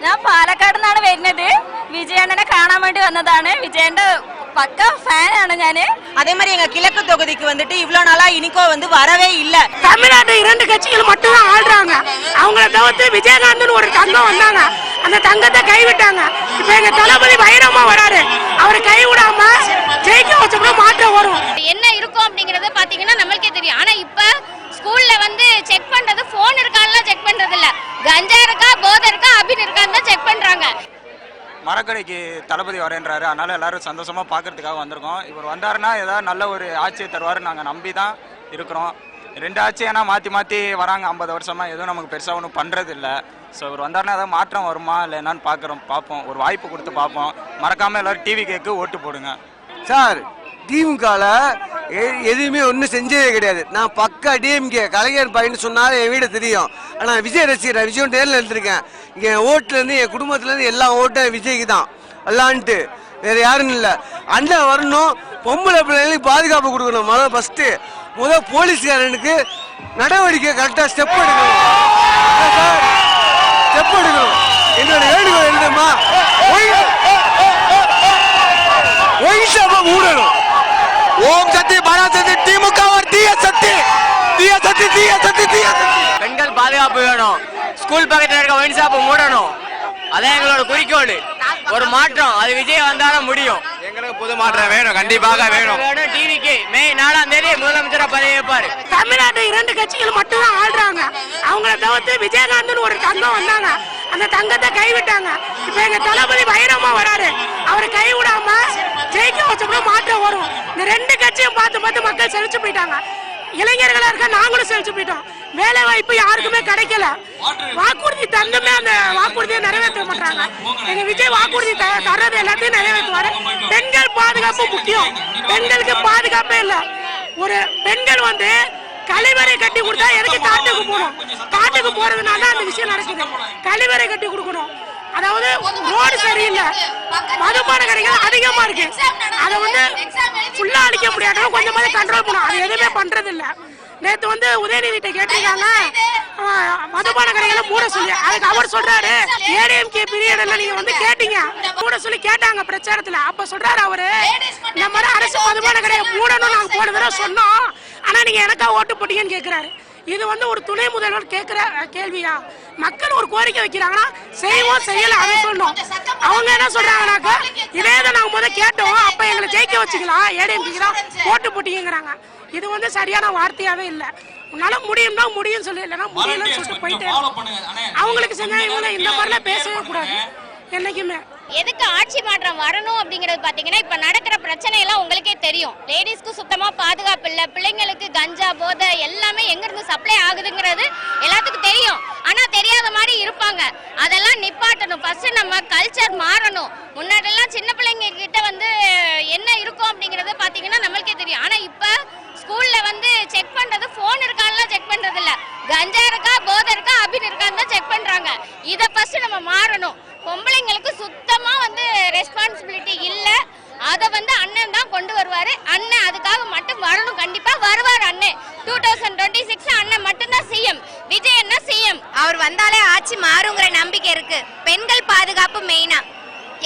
ഞാൻ പാലക്കാട് നിന്നാണ് വരുന്നത്. വിജയണ്ണനെ കാണാൻ വേണ്ടി വന്നതാണ്. വിജയന്റെ பக்க ஃபேனான நானு. அதே மாதிரி எங்க கிழக்கு தொகுதிக்கு வந்துட்டு இவ்வளவு நாளா இனிக்கோ வந்து வரவே இல்ல. தமிழ்நாட்டு இரண்டு கட்சிகள் மட்டும் தான் ஆடுறாங்க. அவங்கள தவிர்த்து விஜயகாந்த்னு ஒரு தங்கம் வந்தாங்க. அந்த தங்கத்தை கைவிட்டாங்க. இப்ப எங்க தளபதி வைரமா வராரு. அவரை கைவிடாம ஜெயிக்க வச்சோம்னா மாற்றம் வரும். என்ன இருக்கும் அப்படிங்கறது பாத்தீங்கன்னா நமக்கே தெரியும். ஆனா இப்ப ஸ்கூல்ல வந்து செக் பண்றது போன் இருக்கான்லாம் செக் பண்றது இல்ல. கஞ்சா இருக்கா போதை இருக்கா அபின் இருக்கான்னு தான் செக் பண்றாங்க. மரக்கடைக்கு தளபதி வரேன்றாரு. அதனால எல்லாரும் சந்தோஷமா பார்க்கறதுக்காக வந்திருக்கோம். இவர் வந்தாருன்னா ஏதாவது நல்ல ஒரு ஆட்சியை தருவார் நாங்கள் நம்பி தான் இருக்கிறோம். ரெண்டு ஆட்சி ஏன்னா மாற்றி வராங்க 50 வருஷமா எதுவும் நமக்கு பெருசாக ஒன்றும் பண்ணுறது இல்லை. ஸோ இவர் வந்தாருன்னா ஏதாவது மாற்றம் வருமா இல்லை என்னன்னு பார்ப்போம். ஒரு வாய்ப்பு கொடுத்து பார்ப்போம். மறக்காமல் எல்லோரும் டிவி கேக்கு ஓட்டு போடுங்க. சார் திமுகவில் எதுவுமே ஒன்றும் செஞ்சதே கிடையாது. நான் பக்கா டிஎம்கே கலைஞர் பையன் சொன்னாலும் என் வீடு தெரியும். ஆனால் விஜய் ரசிகர் விஜய் நேரில் எடுத்திருக்கேன். இங்கே என் ஓட்டுலேருந்து என் குடும்பத்துலேருந்து எல்லா ஓட்டும் விஜய்க்கு தான் எல்லான்ட்டு வேறு யாரும் இல்லை. அண்ணன் வரணும். பொம்பளை பிள்ளைங்களுக்கு பாதுகாப்பு கொடுக்கணும். முதல் போலீஸ்காரனுக்கு நடவடிக்கை கரெக்டாக ஸ்டெப் எடுக்கணும். ஸ்டெப் எடுக்கணும். என்னோட வேண்டுகோள் எழுதுமா ஒயிஷாம மூடணும். ஓம் சக்தி பாரத் சக்தி திமுக தீய சக்தி தீய சக்தி தீய சக்தி தீய சக்தி. பெண்கள் பாதுகாப்பு வேணும். ஸ்கூல் பக்கத்தில் இருக்க ஒயின் ஷாப்பை மூடணும். அதான் எங்களோட குறிக்கோள். ஒரு மாற்றம் அது விஜய் வந்தாலும் முடியும். எங்களுக்கு புது மாற்றம் வேணும். கண்டிப்பாக வேணும். டிவிக்கு மே 4ஆம் தேதி முதலமைச்சரா பதவியேற்பாரு. தமிழ்நாட்டு இரண்டு கட்சிகள் மட்டும் தான் ஆடுறாங்க. அவங்கள தவிர்த்து விஜயகாந்த்னு ஒரு தங்கம் வந்தாங்க. அந்த தங்கத்தை கைவிட்டாங்க. இப்ப எங்க தளபதி வைரமா வராரு. அவரை கைவிடாம ஜெயிக்க வச்சோம்னா மாற்றம் வரும். இந்த ரெண்டு கட்சியும் பார்த்து மக்கள் செழிச்சு போயிட்டாங்க. இளைஞர்களா இருக்க நாங்களும் செழிச்சு போயிட்டோம். வேலை வாய்ப்பு யாருக்குமே கிடைக்கல. வாக்குறுதி தந்துமே அந்த வாக்குறுதியை நிறைவேற்ற மாட்டாங்க. எங்க விஜய் வாக்குறுதி தர்றது எல்லாத்தையும் நிறைவேற்றுவாரு. பெண்கள் பாதுகாப்பு முக்கியம். பெண்களுக்கு பாதுகாப்பே இல்லை. ஒரு பெண்கள் வந்து கழிவறை கட்டி கொடுத்தா எனக்கு காட்டுக்கு போகணும். காட்டுக்கு போறதுனால அந்த விஷயம் நடக்குது. கழிவறை கட்டி கொடுக்கணும். அதாவது ரோடு சரியில்லை. மதுபான கடைகள் அதிகமா இருக்கு. அதை வந்து ஃபுல்லா அழிக்க முடியாத கொஞ்சமாதிரி கண்ட்ரோல் பண்ணும். அது எதுவுமே பண்றது இல்ல. நேற்று வந்து உதயநிதிட்ட கேட்டிருக்காங்க மதுபான கடைகளை மூட சொல்லி. அதுக்கு அவர் சொல்றாரு ஏடிஎம்கே பீரியட்ல நீங்க வந்து கேட்டீங்க மூட சொல்லி கேட்டாங்க பிரச்சாரத்துல. அப்ப சொல்றாரு அவரு இந்த மாதிரி அரசு மதுபான கடையை மூடணும் நாங்க போன தடவை சொன்னோம். ஆனா நீங்க எனக்கா ஓட்டு போட்டீங்கன்னு கேட்கிறாரு. இது வந்து ஒரு துணை முதல்வர் கேட்கிற கேள்வியா? மக்கள் ஒரு கோரிக்கை வைக்கிறாங்கன்னா செய்வோம் செய்யல அதை சொல்லணும். அவங்க என்ன சொல்றாங்கன்னாக்கா இதேதான் நாங்க முதல்ல கேட்டோம். அப்ப எங்களை ஜெயிக்க வச்சுக்கலாம் ஏடிஎம்கே தான் ஓட்டு போட்டீங்கிறாங்க. இது வந்து சரியான வார்த்தையாவே இல்லை. உன்னால முடியும்னா முடியும் சொல்லி இல்லைன்னா முடியலன்னு சொல்லிட்டு போயிட்டு அவங்களுக்கு செஞ்சா இவங்க இந்த மாதிரிலாம் பேசவே கூடாது என்னைக்குமே. எதுக்கு ஆட்சி மாற்றம் வரணும் அப்படிங்கறது பாத்தீங்கன்னா இப்ப நடக்கிற பிரச்சனை எல்லாம் உங்களுக்கே தெரியும். லேடிஸ்க்கு சுத்தமா பாதுகாப்பு இல்ல. பிள்ளைங்களுக்கு கஞ்சா போதை எல்லாமே எங்க இருந்து சப்ளை ஆகுதுங்கிறது எல்லாத்துக்கும் தெரியும். ஆனா தெரியாத மாதிரி இருப்பாங்க. அதெல்லாம் நிப்பாட்டணும். ஃபர்ஸ்ட் நம்ம கல்ச்சர் மாறணும். முன்னாடி எல்லாம் சின்ன பிள்ளைங்க கிட்ட வந்து என்ன இருக்கும் அப்படிங்கறது பாத்தீங்கன்னா நம்மளுக்கே தெரியும். ஆனா இப்ப ஸ்கூல்ல வந்து செக் பண்றது போன் இருக்கான்லாம் செக் பண்றது இல்ல. கஞ்சா இருக்கா போதை இருக்கா அபின் இருக்கான்னு தான் செக் பண்றாங்க. இத ஃபர்ஸ்ட் நம்ம மாறணும். பொம்பளைங்களுக்கு சுத்தமா வந்து ரெஸ்பான்சிபிலிட்டி இல்ல. அத வந்து அண்ணன் தான் கொண்டு வருவாரு. அண்ணன் அதுக்காக மட்டும் வரணும். கண்டிப்பா வருவார் அண்ணன். 2026 அண்ணன் மட்டும் தான் சிஎம். விஜய் என்ன சிஎம். அவர் வந்தாலே ஆட்சி மாறுங்கிற நம்பிக்கை இருக்கு. பெண்கள் பாதுகாப்பு மெயினா.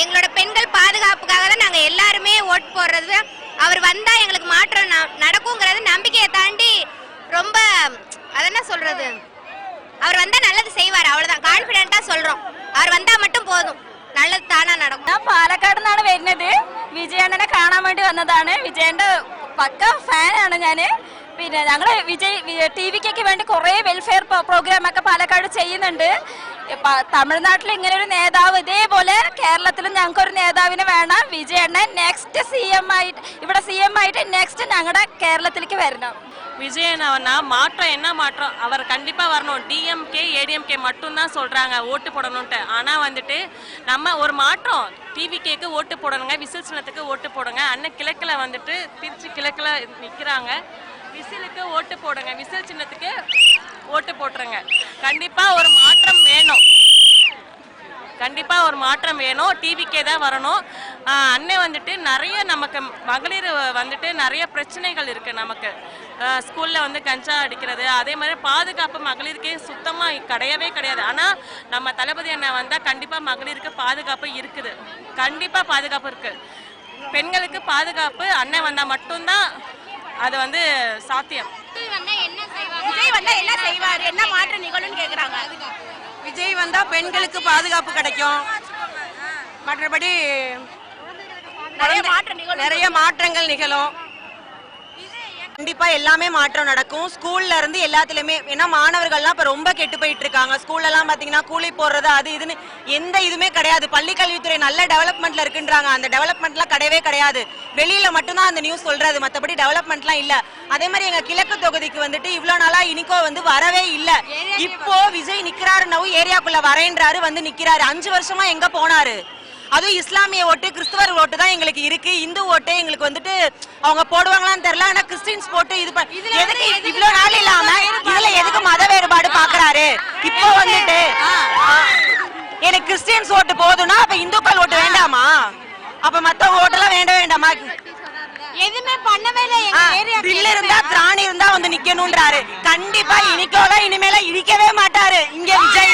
எங்களோட பெண்கள் பாதுகாப்புக்காக தான் நாங்க எல்லாருமே ஓட்டு போடுறது. அவர் வந்தா எங்களுக்கு மாற்றம் நடக்குங்கிறது நம்பிக்கையை தாண்டி ரொம்ப அதென்ன சொல்றது, அவர் வந்தா நல்லது செய்வார். அவ்வளவுதான் கான்பிடென்ட்டா சொல்றோம். அவர் வந்தா மட்டும் போதும், நல்லது தானா നടക്കും. ഞാൻ പാലക്കാട് നിന്നാണ് വരുന്നത്. വിജയണ്ണനെ കാണാൻ വേണ്ടി വന്നതാണ്. വിജയന്റെ പക്ക ഫാനാണ് ഞാന്. പിന്നെ ഞങ്ങള് വിജയ് ടിവിക്കൊക്കെ വേണ്ടി കുറെ വെൽഫെയർ പ്രോഗ്രാം ഒക്കെ പാലക്കാട് ചെയ്യുന്നുണ്ട്. തമിഴ്നാട്ടിൽ ഇങ്ങനെ ഒരു നേതാവ് ഇതേപോലെ കേരളത്തിലും ഞങ്ങൾക്കൊരു നേതാവിനെ വേണം. വിജയണ്ണൻ നെക്സ്റ്റ് CM ആയിട്ട് ഇവിടെ CM ആയിട്ട് നെക്സ്റ്റ് ഞങ്ങളുടെ കേരളത്തിലേക്ക് വരണം. விஜயன் மாற்றம் என்ன மாற்றம் அவர் கண்டிப்பா வரணும். டிஎம்கே ஏடிஎம்கே மட்டும்தான் சொல்றாங்க ஓட்டு போடணும்ட்டு. ஆனா வந்துட்டு நம்ம ஒரு மாற்றம் டிவிகேக்கு ஓட்டு போடணுங்க. விசில் சின்னத்துக்கு ஓட்டு போடுங்க. அண்ணன் கிழக்குல வந்துட்டு திருச்சி கிழக்குல நிக்கிறாங்க. விசிலுக்கு ஓட்டு போடுங்க. விசில் சின்னத்துக்கு ஓட்டு போட்டுருங்க. கண்டிப்பா ஒரு மாற்றம் வேணும். கண்டிப்பா ஒரு மாற்றம் வேணும். டிவிக்கே தான் வரணும். அண்ணன் வந்துட்டு நிறைய நமக்கு மகளிர் வந்துட்டு நிறைய பிரச்சனைகள் இருக்கு. நமக்கு ஸ்கூலில் வந்து கஞ்சா அடிக்கிறது, அதே மாதிரி பாதுகாப்பு மகளிருக்கே சுத்தமாக கிடையவே கிடையாது. ஆனால் நம்ம தளபதி அண்ணன் வந்தால் கண்டிப்பாக மகளிருக்கு பாதுகாப்பு இருக்குது, கண்டிப்பாக பாதுகாப்பு இருக்குது. பெண்களுக்கு பாதுகாப்பு அண்ணன் வந்தால் மட்டும்தான் அது வந்து சாத்தியம். விஜய் வந்தா என்ன செய்வாங்க? விஜய் வந்தா என்ன செய்வார், என்ன மாற்றம் நிகழும்னு கேக்குறாங்க. விஜய் வந்தா பெண்களுக்கு பாதுகாப்பு கிடைக்கும், மற்றபடி நிறைய மாற்றங்கள் நிகழும். கண்டிப்பா எல்லாமே மாற்றம் நடக்கும். ஸ்கூல்ல இருந்து எல்லாத்துலயுமே, ஏன்னா மாணவர்கள்லாம் இப்ப ரொம்ப கெட்டு போயிட்டு இருக்காங்க. ஸ்கூல்ல எல்லாம் பாத்தீங்கன்னா கூலி போடுறது அது இதுன்னு எந்த இதுவுமே கிடையாது. பள்ளி கல்வித்துறை நல்ல டெவலப்மெண்ட்ல இருக்குன்றாங்க, அந்த டெவலப்மெண்ட்லாம் கிடையவே கிடையாது. வெளியில மட்டும்தான் அந்த நியூஸ் சொல்றது, மத்தபடி டெவலப்மெண்ட்லாம் இல்ல. அதே மாதிரி எங்க கிழக்கு தொகுதிக்கு வந்துட்டு இவ்வளவு நாளா இனிக்கோ வந்து வரவே இல்ல. இப்போ விஜய் நிக்கிறாருன்னு ஏரியாக்குள்ள வரேன்றாரு, வந்து நிக்கிறாரு. 5 வருஷமா எங்க போனாரு? அதுவும் இஸ்லாமிய ஓட்டு கிறிஸ்துவர் ஓட்டு தான் எங்களுக்கு இருக்கு. இந்து ஓட்டு எங்களுக்கு வந்துட்டு அவங்க போடுவாங்களான்னு தெரியல. ஆனா கிறிஸ்டின்ஸ் போட்டு எதுக்கு இவ்வளவு நாள் இல்லாம இதுல எதுக்கு மத வேறுபாடு பாக்குறாரு? இப்போ வந்துட்டு எனக்கு கிறிஸ்டியன்ஸ் ஓட்டு போதும்னா அப்ப இந்துக்கள் ஓட்டு வேண்டாமா? அப்ப மத்தவங்க ஓட்டெல்லாம் வேண்டாமா? எதுவுமே பண்ணவே இல்லை எங்க ஏரியா. தில் இருந்தா திராணி இருந்தா வந்து நிக்கணும்ன்றாரு. கண்டிப்பா இனிக்கோல இனிமேல இடிக்கவே மாட்டாரு. இங்க விஜய்